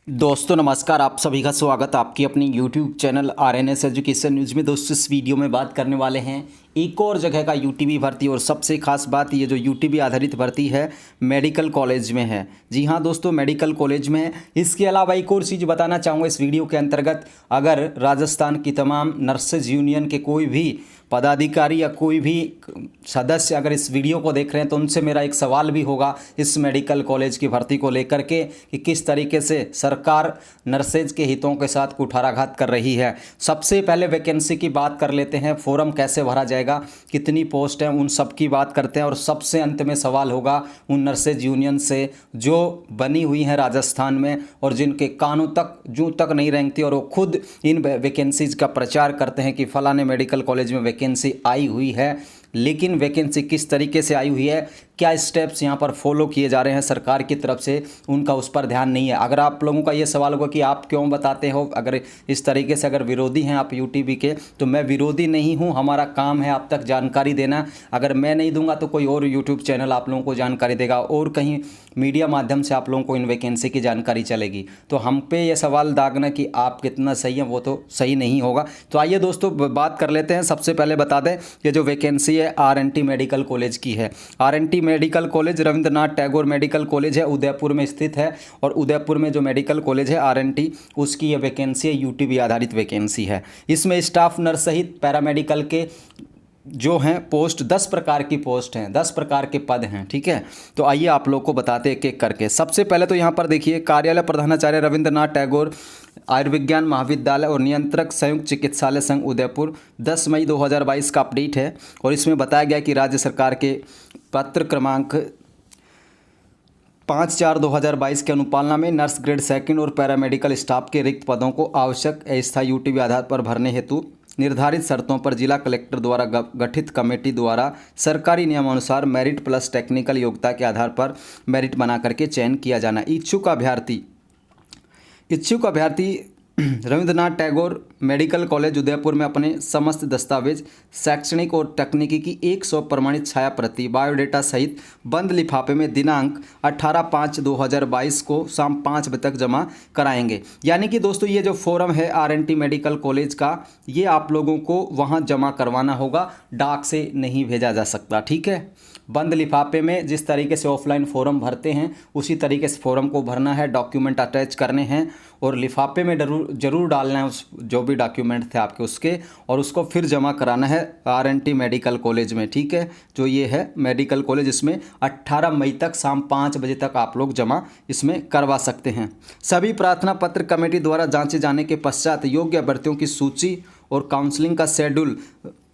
दोस्तों नमस्कार, आप सभी का स्वागत आपकी अपनी YouTube channel RNS education news में। दोस्तों इस वीडियो में बात करने वाले हैं एक और जगह का यूटीबी भर्ती, और सबसे खास बात ये जो यूटीबी आधारित भर्ती है मेडिकल कॉलेज में है। जी हाँ दोस्तों, मेडिकल कॉलेज में है। इसके अलावा एक और चीज़ बताना चाहूँगा इस वीडियो के अंतर्गत, अगर राजस्थान की तमाम नर्सेज यूनियन के कोई भी पदाधिकारी या कोई भी सदस्य अगर इस वीडियो को देख रहे हैं तो उनसे मेरा एक सवाल भी होगा इस मेडिकल कॉलेज की भर्ती को लेकर के कि किस तरीके से सरकार नर्सेज के हितों के साथ कुठाराघात कर रही है। सबसे पहले वैकेंसी की बात कर लेते हैं, फॉर्म कैसे भरा जाएगा, कितनी पोस्ट हैं, उन सब की बात करते हैं। और सबसे अंत में सवाल होगा उन नर्सेज यूनियन से जो बनी हुई हैं राजस्थान में और जिनके कानों तक जूं तक नहीं रेंगती और वो खुद इन वैकेंसीज का प्रचार करते हैं कि फलाने मेडिकल कॉलेज में वैकेंसी आई हुई है। लेकिन वैकेंसी किस तरीके से आई हुई है, क्या स्टेप्स यहाँ पर फॉलो किए जा रहे हैं सरकार की तरफ से, उनका उस पर ध्यान नहीं है। अगर आप लोगों का ये सवाल होगा कि आप क्यों बताते हो, अगर इस तरीके से अगर विरोधी हैं आप यूटीबी के, तो मैं विरोधी नहीं हूँ, हमारा काम है आप तक जानकारी देना। अगर मैं नहीं दूंगा तो कोई और यूट्यूब चैनल आप लोगों को जानकारी देगा और कहीं मीडिया माध्यम से आप लोगों को इन वैकेंसी की जानकारी चलेगी। तो हम पे ये सवाल दागना कि आप कितना सही हैं वो तो सही नहीं होगा। तो आइए दोस्तों बात कर लेते हैं। सबसे पहले बता दें कि जो वैकेंसी है RNT मेडिकल कॉलेज की है। RNT medical college Rabindranath Tagore medical college है, उदयपुर में स्थित है। और उदयपुर में जो मेडिकल कॉलेज है RNT, उसकी ये वैकेंसी है, यूटीबी आधारित वैकेंसी है। इसमें स्टाफ नर्स सहित पैरामेडिकल के जो हैं पोस्ट 10 प्रकार की पोस्ट हैं, 10 प्रकार के पद हैं। ठीक है, तो आइए आप लोग को बताते हैं एक एक करके। सबसे पहले तो यहाँ पर देखिए, कार्यालय प्रधानाचार्य रविंद्रनाथ टैगोर आयुर्विज्ञान महाविद्यालय और नियंत्रक संयुक्त चिकित्सालय संघ उदयपुर, 10 मई 2022 का अपडेट है। और इसमें बताया गया कि राज्य सरकार के पत्र क्रमांक 5/4/2022 के अनुपालना में नर्स ग्रेड सेकंड और पैरामेडिकल स्टाफ के रिक्त पदों को आवश्यक अस्थायी यूटीबी आधार पर भरने हेतु निर्धारित शर्तों पर जिला कलेक्टर द्वारा गठित कमेटी द्वारा सरकारी नियमानुसार मेरिट प्लस टेक्निकल योग्यता के आधार पर मेरिट बना करके चयन किया जाना। इच्छुक अभ्यर्थी रविंद्रनाथ टैगोर मेडिकल कॉलेज उदयपुर में अपने समस्त दस्तावेज, शैक्षणिक और तकनीकी की 100 प्रमाणित छाया प्रति बायोडेटा सहित बंद लिफाफे में दिनांक 18/5/2022 को शाम 5 बजे तक जमा कराएंगे। यानी कि दोस्तों ये जो फॉर्म है RNT मेडिकल कॉलेज का, ये आप लोगों को वहाँ जमा करवाना होगा, डाक से नहीं भेजा जा सकता। ठीक है, बंद लिफाफे में जिस तरीके से ऑफलाइन फॉर्म भरते हैं उसी तरीके से फॉर्म को भरना है, डॉक्यूमेंट अटैच करने हैं और लिफाफे में जरूर डालना है उस जो भी डॉक्यूमेंट थे आपके उसके, और उसको फिर जमा कराना है RNT मेडिकल कॉलेज में। ठीक है, जो ये है मेडिकल कॉलेज, इसमें 18 मई तक शाम 5 बजे तक आप लोग जमा इसमें करवा सकते हैं। सभी प्रार्थना पत्र कमेटी द्वारा जांचे जाने के पश्चात योग्य अभ्यर्थियों की सूची और काउंसलिंग का schedule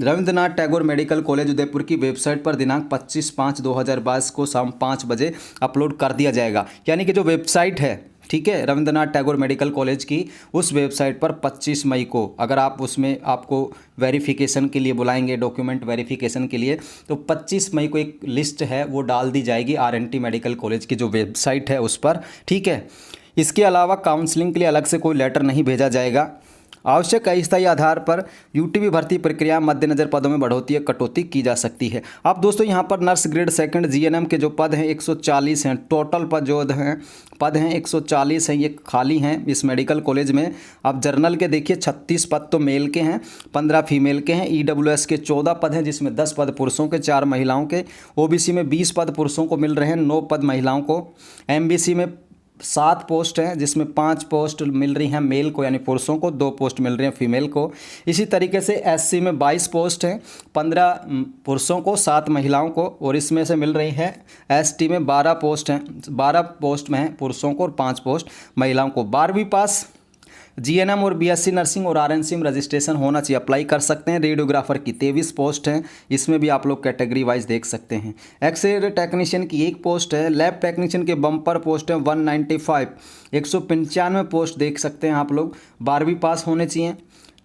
Rabindranath Tagore medical college Udaipur की वेबसाइट पर दिनांक 25/5/2022 को शाम 5 बजे अपलोड कर दिया जाएगा। यानी कि जो वेबसाइट है, ठीक है, रविंद्रनाथ टैगोर मेडिकल कॉलेज की, उस वेबसाइट पर 25 मई को अगर आप उसमें आपको वेरिफिकेशन के लिए बुलाएंगे, डॉक्यूमेंट वेरिफिकेशन के लिए, तो 25 मई को एक लिस्ट है वो डाल दी जाएगी RNT मेडिकल कॉलेज की जो वेबसाइट है उस पर। ठीक है, इसके अलावा काउंसलिंग के लिए अलग से कोई लेटर नहीं भेजा जाएगा। आवश्यक अस्थायी आधार पर यूटीबी भर्ती प्रक्रिया मद्देनजर पदों में बढ़ोतरी या कटौती की जा सकती है। अब दोस्तों यहाँ पर नर्स ग्रेड सेकंड GNM के जो पद हैं 140 हैं, टोटल पद जो हैं 140 हैं, ये खाली हैं इस मेडिकल कॉलेज में। अब जर्नल के देखिए 36 पद तो मेल के हैं, 15 फीमेल के हैं। EWS के 14 पद हैं जिसमें 10 पद पुरुषों के, 4 महिलाओं के। OBC में 20 पद पुरुषों को मिल रहे हैं, 9 पद महिलाओं को। MBC में 7 पोस्ट हैं जिसमें 5 पोस्ट मिल रही हैं मेल को यानी पुरुषों को, 2 पोस्ट मिल रही हैं फीमेल को। इसी तरीके से SC में 22 पोस्ट हैं, 15 पुरुषों को, 7 महिलाओं को। और इसमें से मिल रही है ST में 12 पोस्ट हैं, 12 पोस्ट में हैं पुरुषों को और 5 पोस्ट महिलाओं को। 12वीं पास GNM और BSc नर्सिंग और RNC में रजिस्ट्रेशन होना चाहिए, अप्लाई कर सकते हैं। रेडियोग्राफर की 23 पोस्ट हैं, इसमें भी आप लोग कैटेगरी वाइज देख सकते हैं। एक्सरे टेक्नीशियन की 1 पोस्ट है। लैब टेक्नीशियन के बम्पर पोस्ट है 195, 195 पोस्ट देख सकते हैं आप लोग। 12वीं पास होने चाहिए,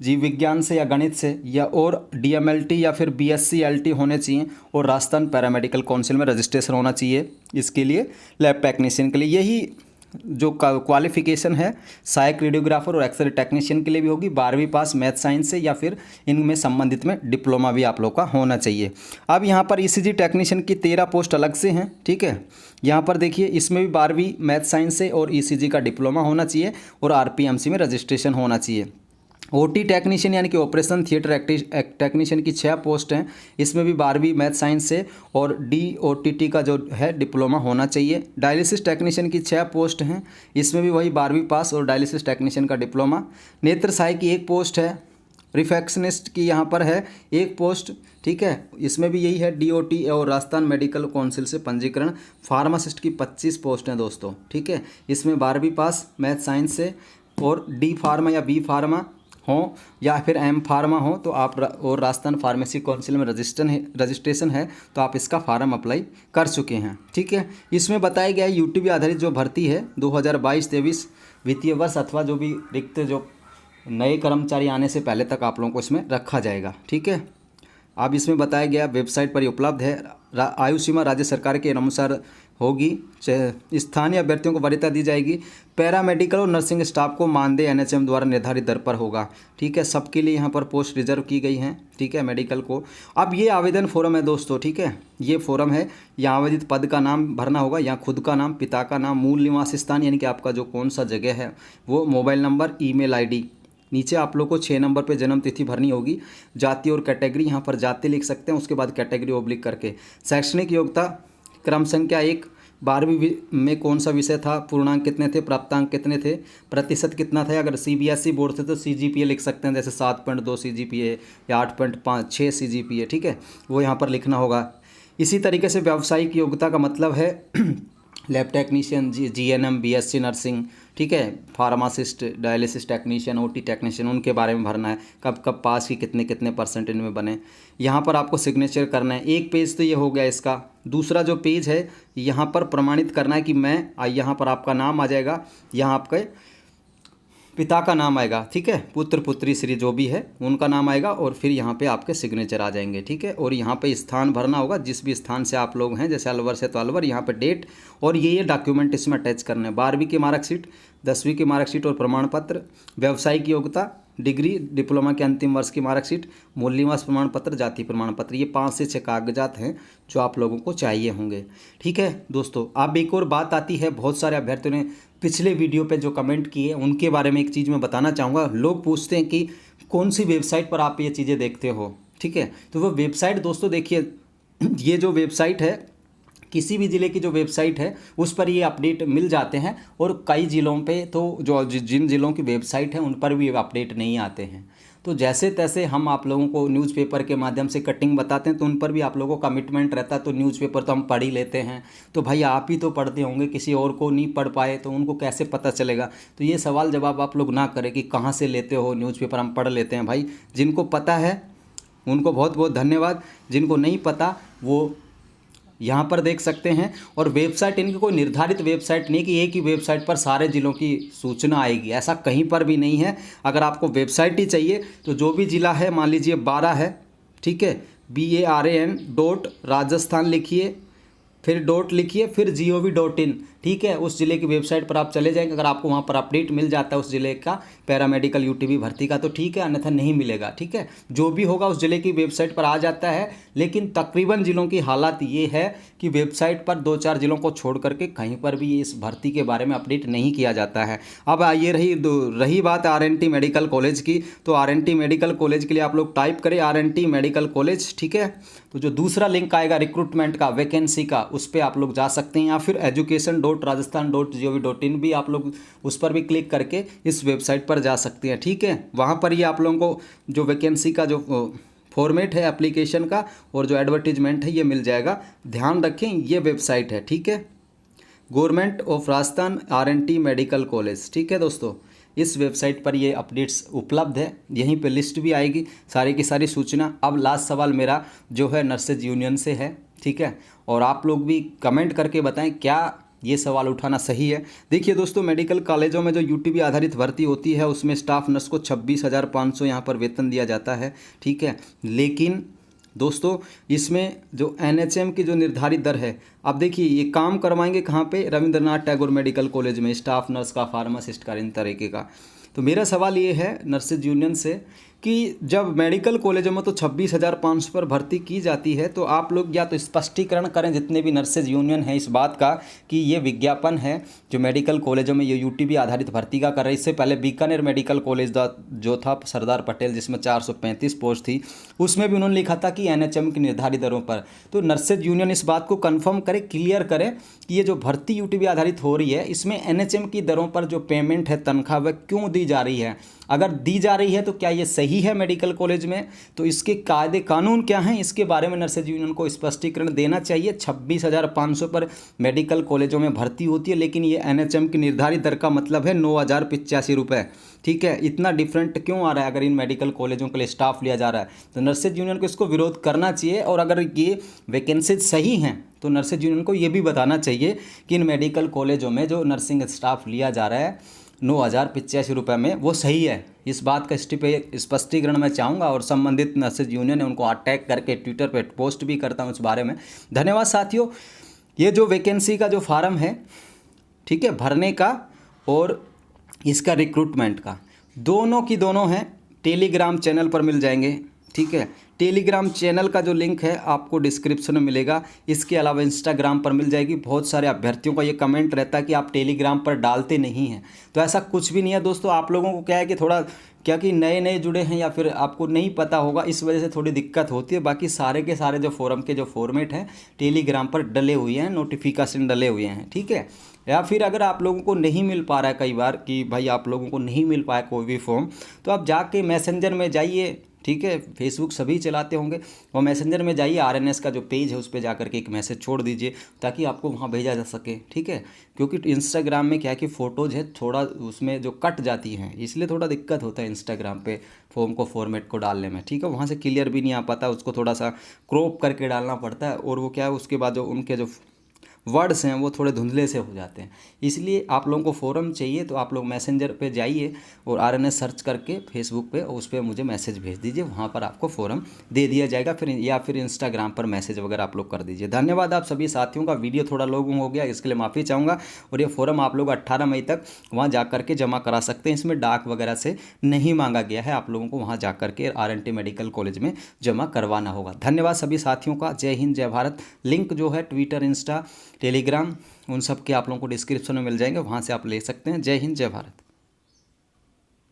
जीव विज्ञान से या गणित से, या और DMLT या फिर BSc LT होने चाहिए। और राजस्थान पैरामेडिकल काउंसिल में रजिस्ट्रेशन होना चाहिए इसके लिए, लैब टेक्नीशियन के लिए। यही जो क्वालिफिकेशन है सहायक रेडियोग्राफर और एक्सरे टेक्नीशियन के लिए भी होगी 12वीं पास मैथ साइंस से, या फिर इनमें संबंधित में डिप्लोमा भी आप लोग का होना चाहिए। अब यहाँ पर ईसीजी टेक्नीशियन की 13 पोस्ट अलग से हैं, ठीक है। यहाँ पर देखिए इसमें भी 12वीं मैथ साइंस से और ईसीजी का डिप्लोमा होना चाहिए और आरपीएमसी में रजिस्ट्रेशन होना चाहिए। ओटी टेक्नीशियन यानी कि ऑपरेशन थिएटर टेक्नीशियन की 6 पोस्ट हैं, इसमें भी 12वीं मैथ साइंस से और डीओटीटी का जो है डिप्लोमा होना चाहिए। डायलिसिस टेक्नीशियन की 6 पोस्ट हैं, इसमें भी वही 12वीं पास और डायलिसिस टेक्नीशियन का डिप्लोमा। नेत्र सहायक की 1 पोस्ट है, रिफेक्शनिस्ट की यहाँ पर है 1 पोस्ट, ठीक है, इसमें भी यही है डीओटी और राजस्थान मेडिकल काउंसिल से पंजीकरण। फार्मासिस्ट की 25 पोस्ट हैं दोस्तों, ठीक है, इसमें 12वीं पास मैथ साइंस से और डी फार्मा या बी फार्मा हो या फिर एम फार्मा हो तो आप और राजस्थान फार्मेसी काउंसिल में रजिस्ट्रेशन है तो आप इसका फार्म अप्लाई कर चुके हैं, ठीक है। इसमें बताया गया है यूटीबी आधारित जो भर्ती है 2022-23 वित्तीय वर्ष अथवा जो भी रिक्त जो नए कर्मचारी आने से पहले तक आप लोगों को इसमें रखा जाएगा, ठीक है। अब इसमें बताया गया वेबसाइट पर ही उपलब्ध है। आयु सीमा राज्य सरकार के अनुसार होगी। स्थानीय अभ्यर्थियों को वरीयता दी जाएगी। पैरामेडिकल और नर्सिंग स्टाफ को मानदेय एनएचएम द्वारा निर्धारित दर पर होगा, ठीक है। सबके लिए यहाँ पर पोस्ट रिजर्व की गई हैं, ठीक है, मेडिकल को। अब ये आवेदन फॉर्म है दोस्तों, ठीक है, ये फॉर्म है। यहाँ आवेदित पद का नाम भरना होगा, यहाँ खुद का नाम, पिता का नाम, मूल निवास स्थान यानी कि आपका जो कौन सा जगह है वो, मोबाइल नंबर, ईमेल आईडी। नीचे आप लोग को 6 नंबर पे जन्म तिथि भरनी होगी। जाति और कैटेगरी यहाँ पर जाति लिख सकते हैं, उसके बाद कैटेगरी ओब्लिक करके। शैक्षणिक योग्यता क्रम संख्या 1, 12वीं में कौन सा विषय था, पूर्णांक कितने थे, प्राप्तांक कितने थे, प्रतिशत कितना था। अगर सीबीएसई बोर्ड थे तो सीजीपीए लिख सकते हैं, जैसे 7.2 सीजीपीए या 8.56 सीजीपीए, ठीक है, वो यहाँ पर लिखना होगा। इसी तरीके से व्यावसायिक योग्यता का मतलब है lab technician, GNM, BSc nursing, ठीक है, pharmacist, dialysis technician, OT technician, उनके बारे में भरना है, कब कब पास की, कितने कितने परसेंट इनमें बने। यहाँ पर आपको सिग्नेचर करना है। एक पेज तो ये हो गया इसका। दूसरा जो पेज है यहाँ पर प्रमाणित करना है कि मैं, यहाँ पर आपका नाम आ जाएगा, यहाँ आपके पिता का नाम आएगा, ठीक है, पुत्र पुत्री श्री जो भी है उनका नाम आएगा और फिर यहाँ पे आपके सिग्नेचर आ जाएंगे, ठीक है। और यहाँ पे स्थान भरना होगा, जिस भी स्थान से आप लोग हैं, जैसे अलवर से तो अलवर, यहाँ पे डेट और ये डॉक्यूमेंट इसमें अटैच करने हैं। 12वीं की मार्कशीट, 10वीं की मार्कशीट और प्रमाण पत्र, व्यावसायिक योग्यता, डिग्री, डिप्लोमा के अंतिम वर्ष की मार्कशीट, मूल निवास प्रमाण पत्र, जाति प्रमाण पत्र। ये 5 से 6 कागजात हैं जो आप लोगों को चाहिए होंगे, ठीक है दोस्तों। अब एक और बात आती है, बहुत सारे अभ्यर्थियों ने पिछले वीडियो पे जो कमेंट किए उनके बारे में एक चीज़ मैं बताना चाहूँगा। लोग पूछते हैं कि कौन सी वेबसाइट पर आप ये चीज़ें देखते हो, ठीक है। तो वो वेबसाइट दोस्तों देखिए, ये जो वेबसाइट है, किसी भी ज़िले की जो वेबसाइट है उस पर ये अपडेट मिल जाते हैं और कई ज़िलों पे तो जो जिन ज़िलों की वेबसाइट है उन पर भी अपडेट नहीं आते हैं। तो जैसे तैसे हम आप लोगों को न्यूज़पेपर के माध्यम से कटिंग बताते हैं तो उन पर भी आप लोगों का कमिटमेंट रहता है। तो न्यूज़पेपर तो हम पढ़ ही लेते हैं, तो भाई आप ही तो पढ़ते होंगे, किसी और को नहीं पढ़ पाए तो उनको कैसे पता चलेगा। तो ये सवाल जवाब आप लोग ना करें कि कहाँ से लेते हो न्यूज़पेपर, हम पढ़ लेते हैं। भाई जिनको पता है उनको बहुत बहुत धन्यवाद, जिनको नहीं पता वो यहाँ पर देख सकते हैं। और वेबसाइट इनकी कोई निर्धारित वेबसाइट नहीं कि एक ही वेबसाइट पर सारे ज़िलों की सूचना आएगी, ऐसा कहीं पर भी नहीं है। अगर आपको वेबसाइट ही चाहिए तो जो भी ज़िला है, मान लीजिए 12 है, ठीक है, BARAN.राजस्थान लिखिए, फिर डॉट लिखिए, फिर gov.in, ठीक है, उस ज़िले की वेबसाइट पर आप चले जाएंगे। अगर आपको वहाँ पर अपडेट मिल जाता है उस ज़िले का पैरामेडिकल यूटीबी भर्ती का तो ठीक है, अन्यथा नहीं मिलेगा, ठीक है। जो भी होगा उस ज़िले की वेबसाइट पर आ जाता है, लेकिन तकरीबन ज़िलों की हालत ये है कि वेबसाइट पर 2-4 ज़िलों को छोड़ करके कहीं पर भी इस भर्ती के बारे में अपडेट नहीं किया जाता है। अब ये रही बात RNT मेडिकल कॉलेज की, तो RNT मेडिकल कॉलेज के लिए आप लोग टाइप करें RNT मेडिकल कॉलेज, ठीक है। तो जो दूसरा लिंक आएगा रिक्रूटमेंट का, वैकेंसी का, उस पर आप लोग जा सकते हैं, या फिर education.rajasthan.gov.in भी आप लोग उस पर भी क्लिक करके इस वेबसाइट पर जा सकते हैं, ठीक है। वहाँ पर ये आप लोगों को जो वैकेंसी का जो फॉर्मेट है एप्लीकेशन का और जो एडवर्टीजमेंट है ये मिल जाएगा। ध्यान रखें ये वेबसाइट है, ठीक है, government of Rajasthan RNT medical college, ठीक है दोस्तों। इस वेबसाइट पर ये अपडेट्स उपलब्ध है, यहीं पे लिस्ट भी आएगी सारी की सारी सूचना। अब लास्ट सवाल मेरा जो है नर्सेज यूनियन से है, ठीक है, और आप लोग भी कमेंट करके बताएं क्या ये सवाल उठाना सही है। देखिए दोस्तों, मेडिकल कॉलेजों में जो यूटीबी आधारित भर्ती होती है उसमें स्टाफ नर्स को 26,500 यहाँ पर वेतन दिया जाता है, ठीक है। लेकिन दोस्तों इसमें जो एनएचएम की जो निर्धारित दर है, अब देखिए ये काम करवाएंगे कहाँ पे, रविंद्रनाथ टैगोर मेडिकल कॉलेज में, स्टाफ नर्स का, फार्मासिस्ट का, इन तरीके का। तो मेरा सवाल ये है नर्सेज यूनियन से कि जब मेडिकल कॉलेजों में तो 26,500 पर भर्ती की जाती है, तो आप लोग या तो स्पष्टीकरण करें जितने भी नर्सेज यूनियन हैं इस बात का कि ये विज्ञापन है जो मेडिकल कॉलेजों में ये यूटीबी आधारित भर्ती का कर रहे हैं। इससे पहले बीकानेर मेडिकल कॉलेज जो था सरदार पटेल, जिसमें 435 पोस्ट थी, उसमें भी उन्होंने लिखा था कि एनएचएम की निर्धारित दरों पर। तो नर्सेज यूनियन इस बात को कन्फर्म करे, क्लियर करे कि ये जो भर्ती यूटीबी आधारित हो रही है इसमें एनएचएम की दरों पर जो पेमेंट है, तनख्वाह, वह क्यों दी जा रही है। अगर दी जा रही है तो क्या ये सही है मेडिकल कॉलेज में, तो इसके कायदे कानून क्या हैं, इसके बारे में नर्सेज यूनियन को स्पष्टीकरण देना चाहिए। 26,500 पर मेडिकल कॉलेजों में भर्ती होती है, लेकिन ये एनएचएम की निर्धारित दर का मतलब है 9,085 रुपये। ठीक है, इतना डिफरेंट क्यों आ रहा है अगर इन मेडिकल कॉलेजों के लिए स्टाफ लिया जा रहा है। तो नर्सेज यूनियन को इसको विरोध करना चाहिए, और अगर ये वैकेंसीज सही हैं तो नर्सेज यूनियन को ये भी बताना चाहिए कि इन मेडिकल कॉलेजों में जो नर्सिंग स्टाफ लिया जा रहा है 9,085 रुपये में, वो सही है। इस बात का स्पष्टीकरण मैं चाहूँगा, और संबंधित नर्सेज यूनियन है उनको अटैक करके ट्विटर पे पोस्ट भी करता हूँ इस बारे में। धन्यवाद साथियों। ये जो वैकेंसी का जो फार्म है, ठीक है, भरने का और इसका रिक्रूटमेंट का, दोनों की दोनों हैं, टेलीग्राम चैनल पर मिल जाएंगे। ठीक है, टेलीग्राम चैनल का जो लिंक है आपको डिस्क्रिप्शन में मिलेगा। इसके अलावा इंस्टाग्राम पर मिल जाएगी। बहुत सारे अभ्यर्थियों का ये कमेंट रहता है कि आप टेलीग्राम पर डालते नहीं हैं, तो ऐसा कुछ भी नहीं है दोस्तों। आप लोगों को क्या है कि थोड़ा क्या कि नए नए जुड़े हैं या फिर आपको नहीं पता होगा, इस वजह से थोड़ी दिक्कत होती है। बाकी सारे के सारे जो फोरम के जो फॉर्मेट हैं टेलीग्राम पर डले हुए हैं, नोटिफिकेशन डले हुए हैं। ठीक है, या फिर अगर आप लोगों को नहीं मिल पा रहा है कई बार कि भाई आप लोगों को नहीं मिल पाया कोई भी फॉर्म, तो आप जाके मैसेंजर में जाइए। ठीक है, फेसबुक सभी चलाते होंगे, और मैसेंजर में जाइए, आरएनएस का जो पेज है उस पर जा करके एक मैसेज छोड़ दीजिए ताकि आपको वहाँ भेजा जा सके। ठीक है, क्योंकि इंस्टाग्राम में क्या है कि फ़ोटोज़ है थोड़ा उसमें जो कट जाती हैं, इसलिए थोड़ा दिक्कत होता है इंस्टाग्राम पे फॉर्म को फॉर्मेट को डालने में। ठीक है, वहाँ से क्लियर भी नहीं आ पाता, उसको थोड़ा सा क्रॉप करके डालना पड़ता है, और वो क्या है उसके बाद जो उनके जो वर्ड्स हैं वो थोड़े धुंधले से हो जाते हैं। इसलिए आप लोगों को फोरम चाहिए तो आप लोग मैसेंजर पे जाइए और आरएनएस सर्च करके फेसबुक पे, और उस पर मुझे मैसेज भेज दीजिए, वहाँ पर आपको फोरम दे दिया जाएगा। फिर या फिर इंस्टाग्राम पर मैसेज वगैरह आप लोग कर दीजिए। धन्यवाद आप सभी साथियों का। वीडियो थोड़ा लॉन्ग हो गया, इसके लिए माफ़ी चाहूँगा। और ये फोरम आप लोग 18 मई तक वहाँ जा करके जमा करा सकते हैं। इसमें डाक वगैरह से नहीं मांगा गया है, आप लोगों को वहाँ जा करके आरएनटी मेडिकल कॉलेज में जमा करवाना होगा। धन्यवाद सभी साथियों का। जय हिंद, जय भारत। लिंक जो है ट्विटर, इंस्टा, टेलीग्राम, उन सब के आप लोगों को डिस्क्रिप्शन में मिल जाएंगे, वहाँ से आप ले सकते हैं। जय हिंद, जय भारत।